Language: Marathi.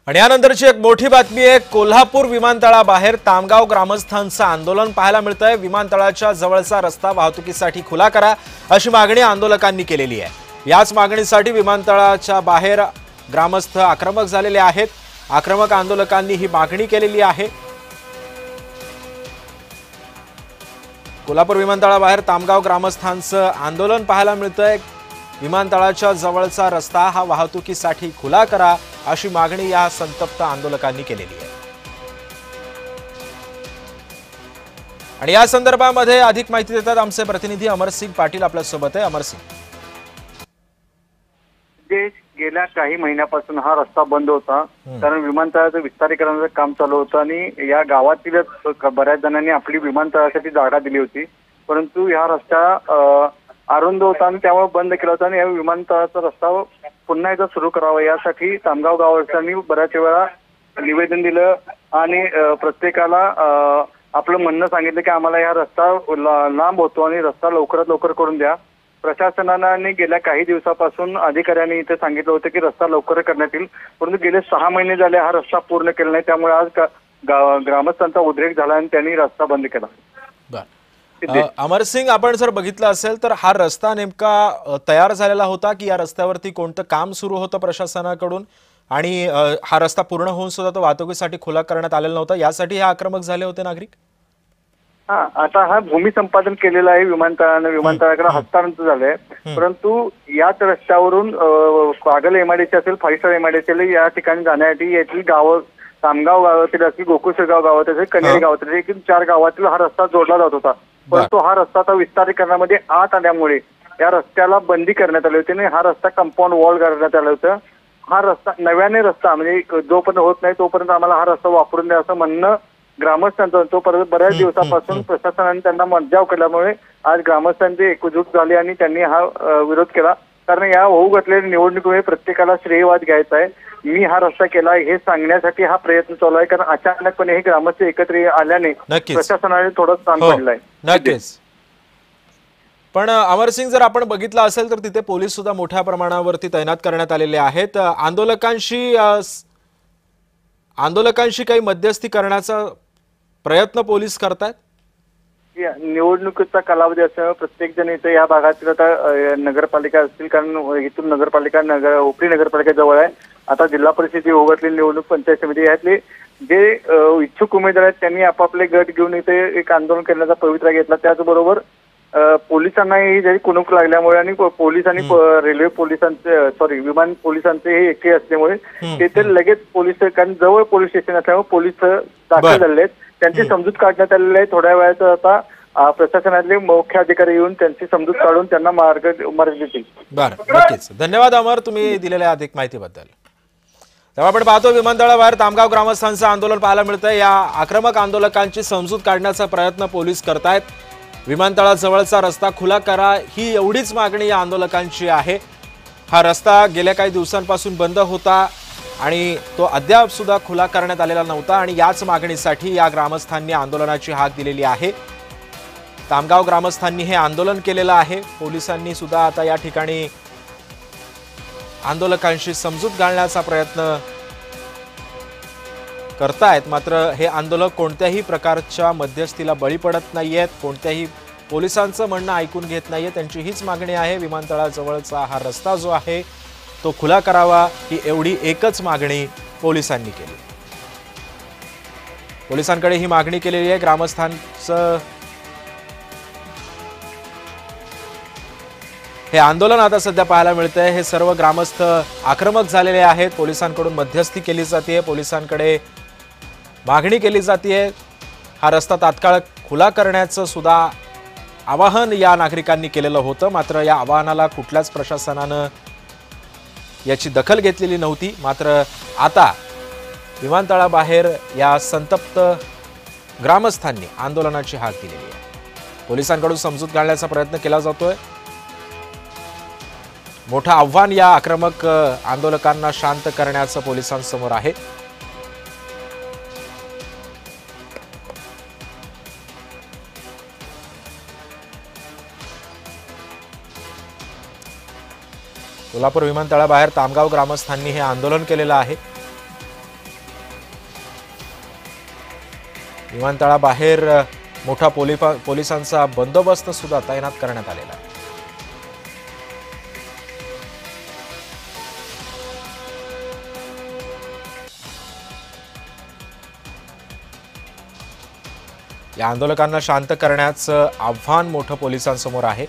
आणि यानंतरची एक मोठी बातमी आहे। कोल्हापूर विमानतळाबाहेर तामगाव ग्रामस्थांचं आंदोलन पाहायला मिळतंय। विमानतळाच्या जवळचा रस्ता वाहतुकीसाठी खुला करा अशी मागणी आंदोलकांनी केलेली आहे। याच मागणीसाठी विमानतळाच्या बाहेर ग्रामस्थ आक्रमक झालेले आहेत। आक्रमक आंदोलकांनी ही मागणी केलेली आहे। कोल्हापूर विमानतळाबाहेर तामगाव ग्रामस्थांचं आंदोलन पाहायला मिळतंय। विमानतळाच्या जवळचा रस्ता हा वाहतुकीसाठी खुला करा अशी मागणी या संतप्त आंदोलकांनी केलेली आहे। आणि या संदर्भामध्ये अधिक माहिती देतात आमचे प्रतिनिधी अमर सिंग पाटील आपल्या सोबत आहे। अमर सिंग, गेल्या काही महिन्यापासून हा रस्ता बंद होता, कारण विमानतळाचं विस्तारीकरणाचं काम चालू होतं आणि या गावातीलच बऱ्याच जणांनी आपली विमानतळासाठी जागा दिली होती, परंतु हा रस्ता अरुंद होता आणि त्यामुळे बंद केला होता। आणि या विमानतळाचा रस्ता पुन्हा एकदा सुरू करावा यासाठी तामगाव गाववासियांनी बऱ्याच वेळा निवेदन दिलं आणि प्रत्येकाला आपलं म्हणणं सांगितलं की आम्हाला हा रस्ता लांब होतो आणि रस्ता लवकरात लवकर करून द्या। प्रशासनाने गेल्या काही दिवसापासून अधिकाऱ्यांनी इथे सांगितलं होतं की रस्ता लवकर करण्यात येईल, परंतु गेले 6 महिने झाले हा रस्ता पूर्ण केला नाही। त्यामुळे आज ग्रामस्थांचा उद्रेक झाला आणि त्यांनी रस्ता बंद केला। अमर सिंग, आपण जर बघितलं असेल तर हा रस्ता नेमका तयार झालेला होता की या रस्त्यावरती कोणतं काम सुरू होतं प्रशासनाकडून आणि हा रस्ता पूर्ण होऊन सुद्धा तो वाहतुकीसाठी खुला करण्यात आलेला नव्हता, यासाठी हे आक्रमक झाले होते नागरिक? आता हा भूमी संपादन केलेला आहे विमानतळाकडे हस्तांतरित झालंय, परंतु याच रस्त्यावरून कागल एमआयडीसी असेल, 5 स्टार एमआयडीसी असेल या ठिकाणी जाण्यासाठी यातील गाव तामगाव गावातील असतील, गोकुळशेगाव गावात असेल, कन्हेरी गावातील एकूण 4 गावातील हा रस्ता जोडला जात होता। परंतु हा रस्ता आता विस्तारीकरणामध्ये आत आल्यामुळे या रस्त्याला बंदी करण्यात आली होती आणि हा रस्ता कंपाऊंड वॉल करण्यात आलं होतं। हा रस्ता नव्याने रस्ता म्हणजे जोपर्यंत होत नाही तोपर्यंत आम्हाला हा रस्ता वापरून द्या असं म्हणणं ग्रामस्थांचं होतं, परंतु बऱ्याच दिवसापासून प्रशासनाने त्यांना मज्जाव केल्यामुळे आज ग्रामस्थांची एकजूट झाली आणि त्यांनी हा विरोध केला। कारण या होऊ घातलेल्या निवडणुकीमुळे प्रत्येकाला श्रेयवाद घ्यायचा आहे, मी हा रस्ता केला हे सांगण्यासाठी हा प्रयत्न चालू आहे। कारण अचानकपणे हे ग्रामस्थ एकत्र आल्याने प्रशासनाने थोडं ताण पडलं आहे। नक्कीच, पण अमर सिंग, जर आपण बघितलं असेल तर तिथे पोलीस सुद्धा मोठ्या प्रमाणावरती तैनात करण्यात आलेले आहेत। आंदोलकांशी काही मध्यस्थी करण्याचा प्रयत्न पोलीस करतात? निवडणुकीचा कालावधी असल्यामुळे प्रत्येक जण इथे या भागातील आता नगरपालिका असतील, कारण इथून नगरपालिका उपरी नगरपालिका जवळ आहे। आता जिल्हा परिषदेची उघडलेली निवडणूक, पंचायत समिती यातले जे इच्छुक उमेदवार आहेत त्यांनी आपापले गट घेऊन इथे एक आंदोलन करण्याचा पवित्रा घेतला। त्याचबरोबर पोलिसांनाही जरी कुणूक लागल्यामुळे आणि पोलीस आणि रेल्वे पोलिसांचे विमान पोलिसांचे हे एके असल्यामुळे तिथे लगेच पोलीस, कारण जवळ पोलीस स्टेशन असल्यामुळे पोलीस दाखल झालेले आहेत, त्यांची समजूत काढण्यात आलेली आहे। थोड्या वेळात आता प्रशासनातले मुख्य अधिकारी येऊन त्यांची समजूत काढून त्यांना मार्ग देतील। बरं, नक्कीच, धन्यवाद अमर तुम्ही दिलेल्या अधिक माहितीबद्दल। तेव्हा आपण पाहतो विमानतळाबाहेर तामगाव ग्रामस्थांचं आंदोलन पाहायला मिळतंय। या आक्रमक आंदोलकांची समजूत काढण्याचा प्रयत्न पोलीस करतायत। विमानतळाजवळचा रस्ता खुला करा ही एवढीच मागणी या आंदोलकांची आहे। हा रस्ता गेल्या काही दिवसांपासून बंद होता आणि तो अद्याप सुद्धा खुला करण्यात आलेला नव्हता आणि याच मागणीसाठी या ग्रामस्थांनी आंदोलनाची हाक दिलेली आहे। तामगाव ग्रामस्थांनी हे आंदोलन केलेलं आहे। पोलिसांनी सुद्धा आता या ठिकाणी आंदोलकांशी समजूत घालण्याचा प्रयत्न करतायत, मात्र हे आंदोलक कोणत्याही प्रकारच्या मध्यस्थीला बळी पडत नाहीयेत, कोणत्याही पोलिसांचं म्हणणं ऐकून घेत नाहीये। त्यांची हीच मागणी आहे, विमानतळाजवळचा हा रस्ता जो आहे तो खुला करावा ही एवढी एकच मागणी पोलिसांनी केली। पोलिसांकडे ही मागणी केलेली आहे। ग्रामस्थांचं हे आंदोलन आता सध्या पाहायला मिळतंय। हे सर्व ग्रामस्थ आक्रमक झालेले आहेत। पोलिसांकडून मध्यस्थी केली जाते, पोलिसांकडे मागणी केली जाते। हा रस्ता तात्काळ खुला करण्याचं सुद्धा आवाहन या नागरिकांनी केलेलं होतं, मात्र या आवाहनाला कुठल्याच प्रशासनानं याची दखल घेतलेली नव्हती। मात्र आता विमानतळाबाहेर या संतप्त ग्रामस्थांनी आंदोलनाची हाक दिलेली आहे। पोलिसांकडून समजूत घालण्याचा प्रयत्न केला जातोय। मोठं आव्हान या आक्रमक आंदोलकांना शांत करण्याचं पोलिसांसमोर आहे। कोल्हापूर विमानतळाबाहेर तामगाव ग्रामस्थांनी हे आंदोलन केलेलं आहे। विमानतळाबाहेर मोठा पोलिसांचा बंदोबस्त सुद्धा तैनात करण्यात आलेला आहे. या आंदोलकांना शांत करण्याचं आव्हान मोठं पोलिसांसमोर आहे.